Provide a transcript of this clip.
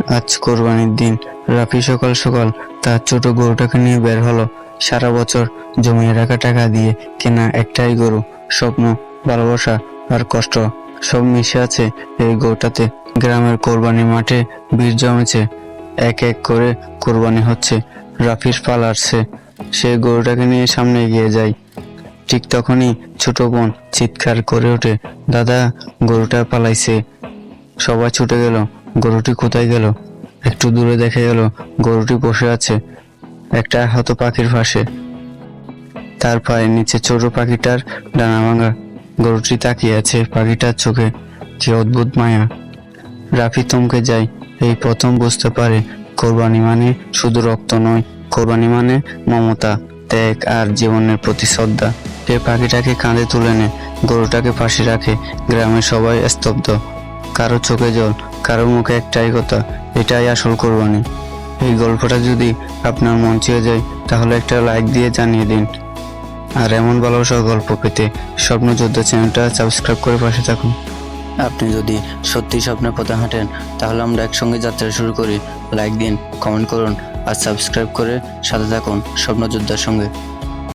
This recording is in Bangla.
আজ কোরবানির দিন। রাফি সকাল সকাল তার ছোট গরুটাকে নিয়ে বের হলো। সারা বছর জমিয়ে রাখা টাকা দিয়ে কেনা একটাই গরু। স্বপ্ন, ভালোবাসা আর কষ্ট সব মিশে আছে এই গরুটাতে। গ্রামের কোরবানি মাঠে ভিড় জমেছে। এক এক করে কোরবানি হচ্ছে। রাফির পালা আসছে। সে গরুটাকে নিয়ে সামনে এগিয়ে যায়। ঠিক তখনই ছোট বোন চিৎকার করে ওঠে, দাদা, গরুটা পালাইছে। সবাই ছুটে গেল। গরুটি কোথায় গেল? একটু দূরে দেখা গেল গরুটি বসে আছে একটা আহত পাখির পাশে। তার পায়ের নিচে ছোট পাখিটার ডানা ভাঙা। গরুটি তাকিয়ে আছে পাখিটার চোখে। কি অদ্ভুত মায়া! রাফি থমকে যায়। এই প্রথম বুঝতে পারে কোরবানি মানে শুধু রক্ত নয়, কোরবানি মানে মমতা, ত্যাগ আর জীবনের প্রতি শ্রদ্ধা। সে পাখিটাকে কাঁধে তুলে নেয়, গরুটাকে পাশে রাখে। গ্রামের সবাই স্তব্ধ। কারো চোখে জল, কারো মুখে একটাই কথা, এটাই আসল কোরবানি। এই গল্পটা যদি আপনার মন ছুঁয়ে যায় তাহলে একটা লাইক দিয়ে জানিয়ে দিন। আর এমন ভালোবাসার গল্প পেতে স্বপ্নযোদ্ধা চ্যানেলটা সাবস্ক্রাইব করে পাশে থাকুন। আপনি যদি সত্যি স্বপ্নের পথে হাঁটেন তাহলে আমরা একসঙ্গে যাত্রা শুরু করি। লাইক দিন, কমেন্ট করুন আর সাবস্ক্রাইব করে সাথে থাকুন স্বপ্নযোদ্ধার সঙ্গে।